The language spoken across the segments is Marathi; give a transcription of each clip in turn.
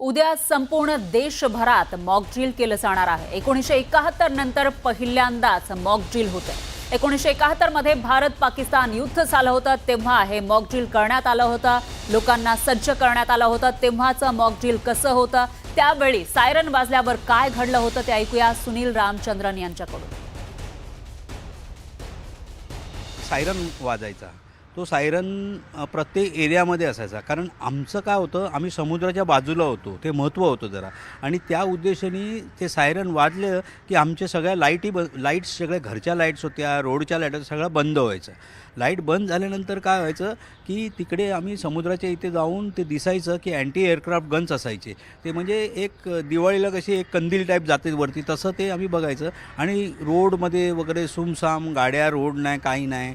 उद्या संपूर्ण देशभरात मॉक ड्रिल केलं जाणार आहे। 1971 नंतर पहिल्यांदाच मॉक ड्रिल होते। 1971 मध्ये भारत पाकिस्तान युद्ध झालं होतं, तेव्हा हे मॉक ड्रिल करण्यात आलं होतं, लोकांना सज्ज करण्यात आलं होतं। तेव्हाचं मॉक ड्रिल कसं होतं, त्यावेळी सायरन वाजल्यावर काय घडलं होतं ते ऐकूया सुनील रामचंद्रन यांच्याकडून। सायरन वाजायचा, तो सायरन प्रत्येक एरियामध्ये असायचा, कारण आमचं काय होतं, आम्ही समुद्राच्या बाजूला होतो, ते महत्त्व होतं जरा, आणि त्या उद्देशाने ते सायरन वाजलं की आमच्या सगळ्या लाईट्स सगळ्या घरच्या लाईट्स होत्या, रोडच्या लाईट सगळं बंद व्हायचं। लाईट बंद झाल्यानंतर काय व्हायचं की तिकडे आम्ही समुद्राच्या इथे जाऊन ते दिसायचं की अँटी एअरक्राफ्ट गन्स असायचे, ते म्हणजे एक दिवाळीला कशी एक कंदील टाईप जाते वरती, तसं ते आम्ही बघायचं। आणि रोडमध्ये वगैरे सुमसाम, गाड्या, रोड नाही, काही नाही।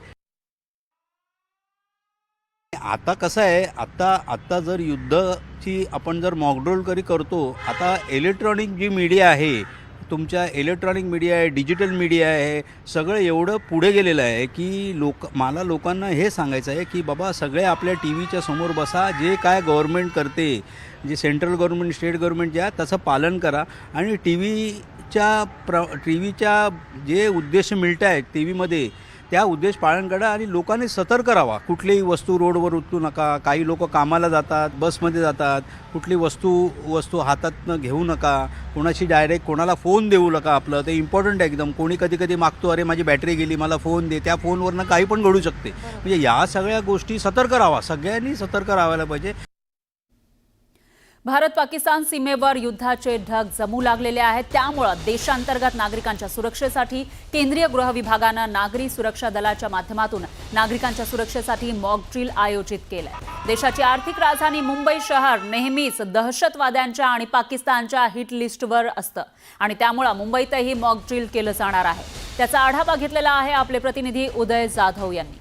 आता कसं आहे, आत्ता जर युद्धाची आपण जर मॉकड्रिल करतो, आता इलेक्ट्रॉनिक जी मीडिया आहे, तुमच्या इलेक्ट्रॉनिक मीडिया आहे, डिजिटल मीडिया आहे, सगळं एवढं पुढे गेलेलं आहे की मला लोकांना हे सांगायचं आहे की बाबा सगळे आपल्या टी व्हीच्या समोर बसा, जे काय गव्हर्नमेंट करते, जे सेंट्रल गव्हर्नमेंट, स्टेट गव्हर्नमेंट जे आहे त्याचं पालन करा, आणि टी व्हीच्या जे उद्देश मिळत आहेत टी व्हीमध्ये त्या उद्देश पालन करा, आणि लोकांनी सतर्क राहावा। कुठलीही वस्तू रोडवर उचलू नका, काही लोक कामाला जातात, बसमध्ये जातात, कुठली वस्तू हातातनं घेऊ नका, कोणाशी डायरेक्ट कोणाला फोन देऊ नका। आपलं ते इम्पॉर्टंट आहे एकदम। कोणी कधी मागतो, अरे माझी बॅटरी गेली, मला फोन दे, त्या फोनवरनं काही पण घडू शकते। म्हणजे या सगळ्या गोष्टी सतर्क राहावा, सगळ्यांनी सतर्क राहायला पाहिजे। भारत पाकिस्तान सीमेवर युद्धाचे ढग जमू लागलेले आहेत, त्यामुळे देशांतर्गत नागरिकांच्या सुरक्षेसाठी केंद्रीय गृह विभागानं नागरी सुरक्षा दलाच्या माध्यमातून नागरिकांच्या सुरक्षेसाठी मॉक ड्रिल आयोजित केलंय। देशाची आर्थिक राजधानी मुंबई शहर नेहमीच दहशतवाद्यांच्या आणि पाकिस्तानच्या हिट लिस्टवर असतं, आणि त्यामुळे मुंबईतही मॉक ड्रिल केलं जाणार आहे। त्याचा आढावा घेतलेला आहे आपले प्रतिनिधी उदय जाधव यांनी।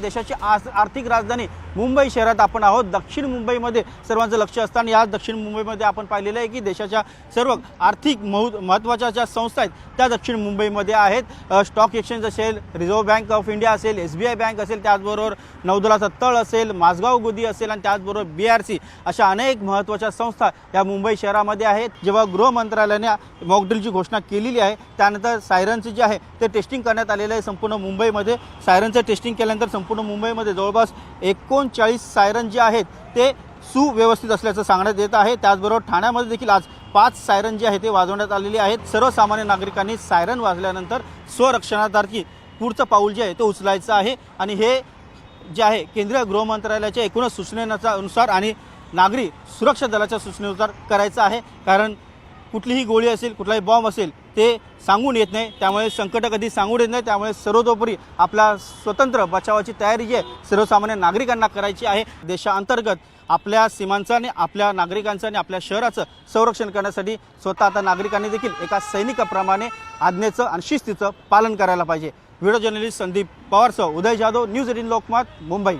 देशाची आर्थिक राजधानी मुंबई शहरात आपण आहोत। दक्षिण मुंबईमध्ये सर्वांचं लक्ष असताना या दक्षिण मुंबईमध्ये आपण पाहिलेलं आहे की देशाच्या सर्व आर्थिक महत्त्वाच्या ज्या संस्था आहेत त्या दक्षिण मुंबईमध्ये आहेत। स्टॉक एक्सचेंज असेल, रिझर्व्ह बँक ऑफ इंडिया असेल, SBI बँक असेल, त्याचबरोबर नौदलाचा तळ असेल, माझगाव गोदी असेल, आणि त्याचबरोबर BRC अशा अनेक महत्त्वाच्या संस्था या मुंबई शहरामध्ये आहेत। जेव्हा गृह मंत्रालयाने मॉक ड्रिलची घोषणा केलेली आहे, त्यानंतर सायरनचे जे आहे ते टेस्टिंग करण्यात आलेलं आहे संपूर्ण मुंबईमध्ये। सायरनचं टेस्टिंग केल्यानंतर संपूर्ण मुंबईमध्ये जवळपास 39 सायरन जे आहेत ते सुव्यवस्थित असल्याचं सांगण्यात येत आहे। त्याचबरोबर ठाण्यामध्ये देखील आज 5 सायरन जे आहे ते वाजवण्यात आलेले आहेत। सर्वसामान्य नागरिकांनी सायरन वाजल्यानंतर स्वरक्षणासारखी पुढचं पाऊल जे आहे ते उचलायचं आहे, आणि हे जे आहे केंद्रीय गृह मंत्रालयाच्या एकूणच सूचनेनुसार आणि नागरी सुरक्षा दलाच्या सूचनेनुसार करायचं आहे। कारण कुठलीही गोळी असेल, कुठलाही बॉम्ब असेल ते सांगून येत नाही, त्यामुळे संकट कधी सांगून येत नाही। त्यामुळे सर्वतोपरी आपला स्वतंत्र बचावाची तयारी जी आहे सर्वसामान्य नागरिकांना करायची आहे। देशांतर्गत आपल्या सीमांचं आणि आपल्या नागरिकांचं आणि आपल्या शहराचं संरक्षण करण्यासाठी स्वतः आता नागरिकांनी देखील एका सैनिकाप्रमाणे आज्ञेचं आणि शिस्तीचं पालन करायला पाहिजे। व्हिडिओ जर्नलिस्ट संदीप पवारसह उदय जाधव, न्यूज 18 लोकमत, मुंबई।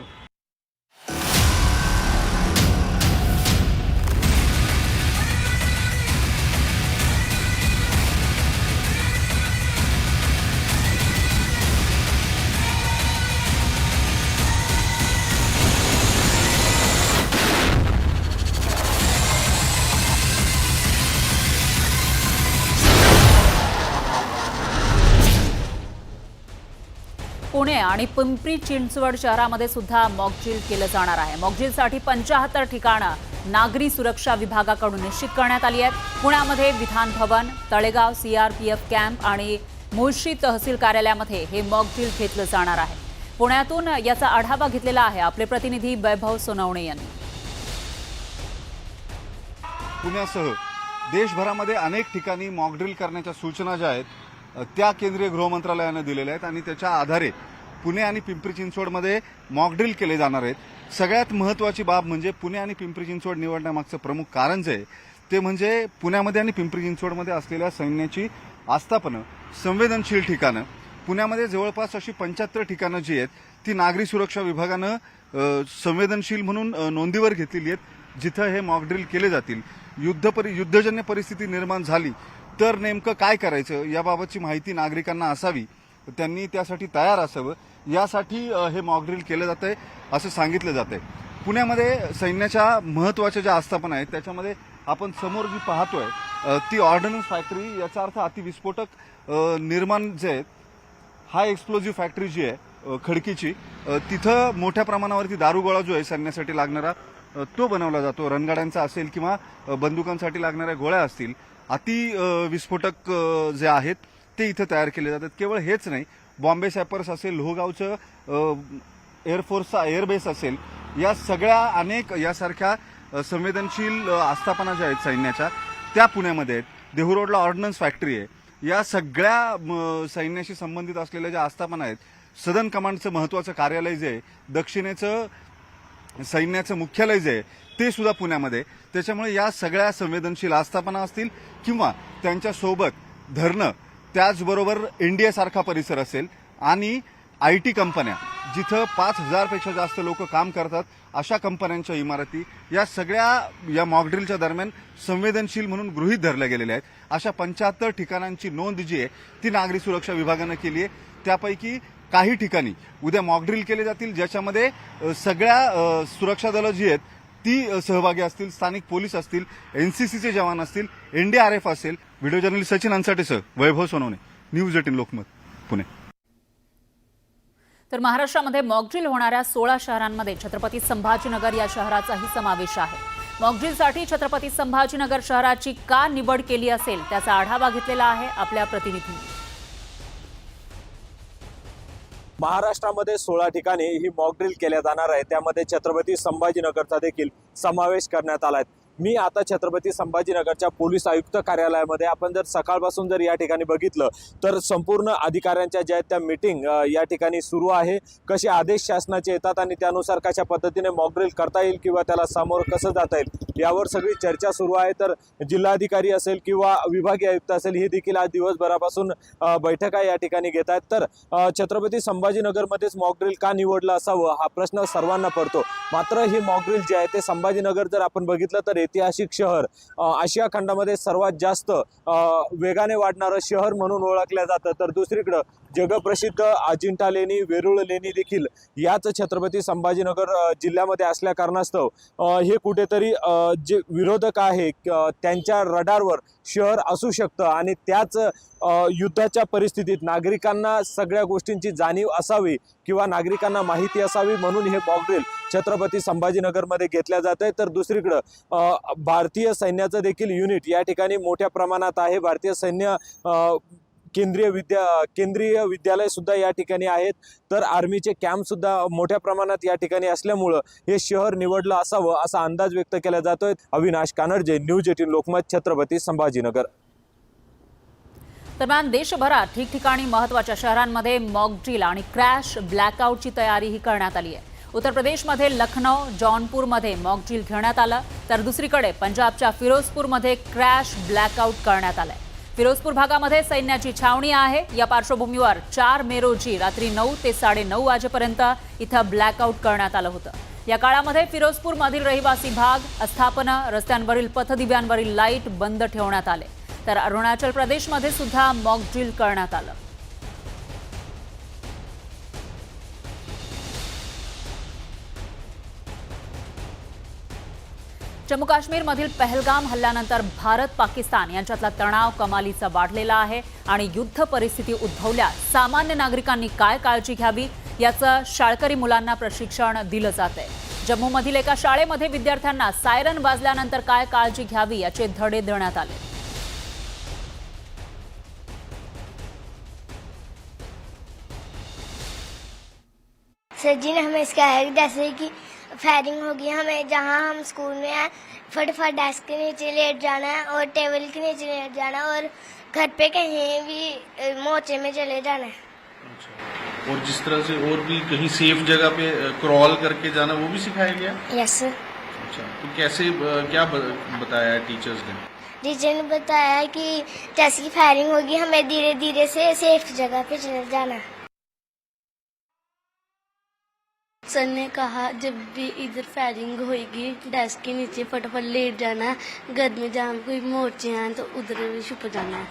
पुणे आणि पिंपरी चिंचवड शहरामध्ये सुद्धा मॉक ड्रिल केलं जाणार आहे। मॉक ड्रिलसाठी 75 ठिकाणं नागरी सुरक्षा विभागाकडून निश्चित करण्यात आली आहेत। पुण्यामध्ये विधान भवन, तळेगाव CRPF कॅम्प आणि मुळशी तहसील कार्यालयामध्ये हे मॉक ड्रिल घेतलं जाणार आहे। पुण्यातून याचा आढावा घेतलेला आहे आपले प्रतिनिधी वैभव सोनवणे यांनी। पुण्यासह देशभरामध्ये अनेक ठिकाणी मॉक ड्रिल करण्याच्या सूचना ज्या आहेत त्या केंद्रीय गृह मंत्रालयाने दिलेल्या आहेत, आणि त्याच्या आधारे पुणे आणि पिंपरी चिंचवडमध्ये मॉक ड्रिल केले जाणार आहेत। सगळ्यात महत्त्वाची बाब म्हणजे पुणे आणि पिंपरी चिंचवड निवडण्यामागचं प्रमुख कारण जे आहे ते म्हणजे पुण्यामध्ये आणि पिंपरी चिंचवडमध्ये असलेल्या सैन्याची आस्थापनं, संवेदनशील ठिकाणं। पुण्यामध्ये जवळपास अशी 75 ठिकाणं जी आहेत ती नागरी सुरक्षा विभागानं संवेदनशील म्हणून नोंदीवर घेतलेली आहेत, जिथं हे मॉक ड्रिल केले जातील। युद्धजन्य परिस्थिती निर्माण झाली तर नेमकं काय करायचं याबाबतची माहिती नागरिकांना असावी, त्यांनी त्यासाठी तयार असावं, यासाठी हे मॉक ड्रिल केलं जातंय असं सांगितलं जातंय। पुण्यामध्ये सैन्याच्या महत्त्वाच्या ज्या आस्थापना आहेत त्याच्यामध्ये आपण समोर जी पाहतोय ती ऑर्डनन्स फॅक्टरी, याचा अर्थ अतिविस्फोटक निर्माण जे आहेत, हा एक्सप्लोजिव्ह फॅक्टरी जी आहे खडकीची, तिथं मोठ्या प्रमाणावरती दारुगोळा जो आहे सैन्यासाठी लागणारा तो बनवला जातो. रणगाड्यांचा असेल किंवा बंदुकांसाठी लागणाऱ्या गोळ्या असतील, विस्फोटक जे आहेत ते इथं तयार केले जातात. केवळ हेच नाही, बॉम्बे सॅपर्स असेल, लोहगावचं एअरफोर्सचा एअरबेस असेल, या सगळ्या अनेक यासारख्या संवेदनशील आस्थापना ज्या आहेत सैन्याच्या त्या पुण्यामध्ये आहेत. देहू रोडला ऑर्डनन्स फॅक्टरी आहे. या सगळ्या सैन्याशी संबंधित असलेल्या ज्या आस्थापना आहेत, सदर्न कमांडचं महत्त्वाचं कार्यालय जे आहे, दक्षिणेचं सैन्याचं मुख्यालय जे आहे ते सुद्धा पुण्यामध्ये. त्याच्यामुळे या सगळ्या संवेदनशील आस्थापना असतील किंवा त्यांच्यासोबत धरणं, त्याचबरोबर इंडियासारखा परिसर असेल आणि IT कंपन्या जिथं 5,000 पेक्षा जास्त लोक काम करतात अशा कंपन्यांच्या इमारती, या सगळ्या या मॉकड्रिलच्या दरम्यान संवेदनशील म्हणून गृहीत धरल्या गेलेल्या आहेत. अशा 75 ठिकाणांची नोंद जी आहे ती नागरी सुरक्षा विभागानं केली आहे. त्यापैकी काही ठिकाणी उद्या मॉकड्रिल केले जातील, ज्याच्यामध्ये सगळ्या सुरक्षा दलं जी आहेत ती सहभागी असतील. स्थानिक पोलीस असतील, NCCचे जवान असतील, NDRF असेल. व्हिडिओ जर्नलिस्ट सचिन अन्साटेसह वैभव सोनवणे, न्यूज 18 लोकमत, पुणे. तर महाराष्ट्रामध्ये मॉकड्रिल होणाऱ्या 16 शहरांमध्ये छत्रपती संभाजीनगर या शहराचाही समावेश आहे. मॉकड्रिलसाठी छत्रपती संभाजीनगर शहराची का निवड केली असेल त्याचा आढावा घेतलेला आहे आपल्या प्रतिनिधींनी. महाराष्ट्रामध्ये 16 ठिकाणी ही मॉकड्रिल केल्या जाणार आहे. त्यामध्ये छत्रपती संभाजीनगरचा देखील समावेश करण्यात आला आहे. मी आता छत्रपती संभाजीनगरच्या पोलीस आयुक्त कार्यालयामध्ये, आपण जर सकाळपासून जर या ठिकाणी बघितलं तर संपूर्ण अधिकाऱ्यांच्या ज्या आहेत त्या मीटिंग या ठिकाणी सुरू आहे. कसे आदेश शासनाचे येतात आणि त्यानुसार कशा पद्धतीने मॉकड्रिल करता येईल किंवा त्याला समोर कसं जाता येईल यावर सगळी चर्चा सुरू आहे. तर जिल्हाधिकारी असेल किंवा विभागीय आयुक्त असेल, हे देखील आज दिवसभरापासून बैठका या ठिकाणी घेत आहेत. तर छत्रपती संभाजीनगरमध्येच मॉकड्रिल का निवडलं असावं हा प्रश्न सर्वांना पडतो. मात्र ही मॉकड्रिल जे आहे ते संभाजीनगर जर आपण बघितलं तर ऐतिहासिक शहर, आशिया खंडामध्ये सर्वात जास्त वेगाने वाढणारं शहर म्हणून ओळखलं जातं. तर दुसरीकडं जगप्रसिद्ध अजिंठा लेणी, वेरूळ लेणी देखील याच छत्रपती संभाजीनगर जिल्ह्यामध्ये असल्या कारणास्तव हे कुठेतरी जे विरोधक आहे त्यांच्या रडारवर शहर असू शकतं आणि त्याच युद्धाच्या परिस्थितीत नागरिकांना सगळ्या गोष्टींची जाणीव असावी किंवा नागरिकांना माहिती असावी म्हणून हे मॉकड्रिल छत्रपती संभाजीनगरमध्ये घेतल्या जात आहे. तर दुसरीकडं भारतीय सैन्याचं देखील युनिट या ठिकाणी मोठ्या प्रमाणात आहे. भारतीय सैन्य केंद्रीय विद्यालय सुद्धा या ठिकाणी आहेत. तर आर्मीचे कॅम्प सुद्धा मोठ्या प्रमाणात या ठिकाणी असल्यामुळं हे शहर निवडलं असावं असा अंदाज व्यक्त केला जातोय. अविनाश कानडजे, न्यूज 18 लोकमत, छत्रपती संभाजीनगर. दरम्यान देशभरात ठिकठिकाणी महत्त्वाच्या शहरांमध्ये मॉकड्रिल आणि क्रॅश ब्लॅकआउटची तयारीही करण्यात आली आहे. उत्तर प्रदेशमध्ये लखनौ, जौनपूरमध्ये मॉकड्रिल घेण्यात आलं, तर दुसरीकडे पंजाबच्या फिरोजपूरमध्ये क्रॅश ब्लॅकआउट करण्यात आलंय. फिरोजपूर भागामध्ये सैन्याची छावणी आहे. या पार्श्वभूमीवर 4 मे रोजी रात्री 9 ते 9:30 वाजेपर्यंत इथं ब्लॅकआउट करण्यात आलं होतं. या काळामध्ये फिरोजपूरमधील रहिवासी भाग, आस्थापना, रस्त्यांवरील पथदिव्यांवरील लाईट बंद ठेवण्यात आले. तर अरुणाचल प्रदेशमध्ये सुद्धा मॉकड्रिल करण्यात आलं. जम्मू काश्मीरमधील पहलगाम हल्ल्यानंतर भारत पाकिस्तान यांच्यातला तणाव कमालीचा वाढलेला आहे आणि युद्ध परिस्थिती उद्भवल्यास सामान्य नागरिकांनी काय काळजी घ्यावी याचं शाळकरी मुलांना प्रशिक्षण दिलं जातंय. जम्मूमधील एका शाळेमध्ये विद्यार्थ्यांना सायरन वाजल्यानंतर काय काळजी घ्यावी याचे धडे देण्यात आले. सर जी ने हमें सिखाया है जैसे कि फायरिंग होगी, हमें जहाँ हम स्कूल में हैं फटाफट डेस्क के नीचे लेट जाना है और टेबल के नीचे लेट जाना है और घर पे कहीं भी मोर्चे में चले जाना है. अच्छा, और जिस तरह से और भी कहीं सेफ जगह पे क्रॉल करके जाना वो भी सिखाया गया? Yes sir. अच्छा, तो कैसे क्या बताया टीचर्स ने? टीचर ने बताया कि जैसे कि फायरिंग होगी हमें धीरे धीरे से सेफ जगह पे चले जाना है. सर ने कहा जब भी इधर फायरिंग होएगी डेस्क के नीचे फटाफट लेट जाना है, घर में जहाँ कोई मोर्चे हैं तो उधर भी छुप जाना है.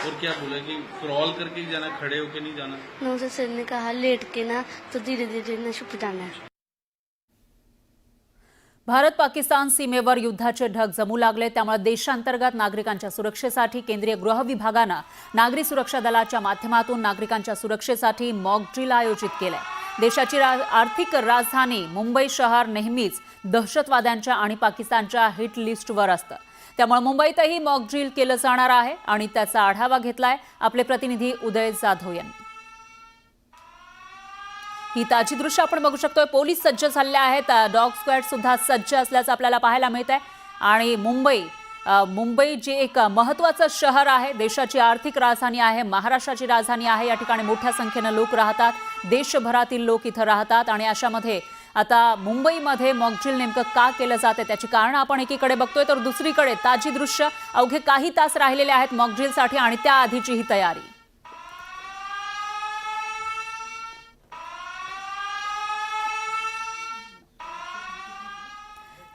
और क्या बोला कि क्रॉल करके ही जाना, खड़े होके नहीं जाना? नो सर ने कहा लेट के ना तो धीरे धीरे ना छुप जाना है. भारत पाकिस्तान सीमेवर युद्धाचे ढग जमू लागले, त्यामुळे देशांतर्गत नागरिकांच्या सुरक्षेसाठी केंद्रीय गृह विभागानं नागरी सुरक्षा दलाच्या माध्यमातून नागरिकांच्या सुरक्षेसाठी मॉक ड्रिल आयोजित केलंय. देशाची आर्थिक राजधानी मुंबई शहर नेहमीच दहशतवाद्यांच्या आणि पाकिस्तानच्या हिट लिस्टवर असतं. त्यामुळे मुंबईतही मॉक ड्रिल केलं जाणार आहे आणि त्याचा आढावा घेतलाय आपले प्रतिनिधी उदय जाधव यांनी. ही ताजी दृश्य आपण बघू शकतोय. पोलीस सज्ज झाले आहेत, डॉग स्क्वॉड सुद्धा सज्ज असल्याचं आपल्याला पाहायला मिळत आहे. आणि मुंबई जे एक महत्त्वाचं शहर आहे, देशाची आर्थिक राजधानी आहे, महाराष्ट्राची राजधानी आहे. या ठिकाणी मोठ्या संख्येनं लोक राहतात, देशभरातील लोक इथं राहतात. आणि अशामध्ये आता मुंबईमध्ये मॉकड्रिल नेमकं का केलं जाते त्याची कारणं आपण एकीकडे बघतोय, तर दुसरीकडे ताजी दृश्य. अवघे काही तास राहिलेले आहेत मॉकड्रिलसाठी आणि त्याआधीची ही तयारी.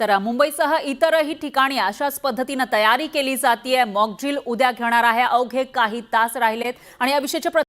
तर मुंबईसह इतरही ठिकाणी अशाच पद्धतीनं तयारी केली जाते. मॉक ड्रिल उद्या घेणार आहे. अवघे काही तास राहिलेत आणि या विषयीचे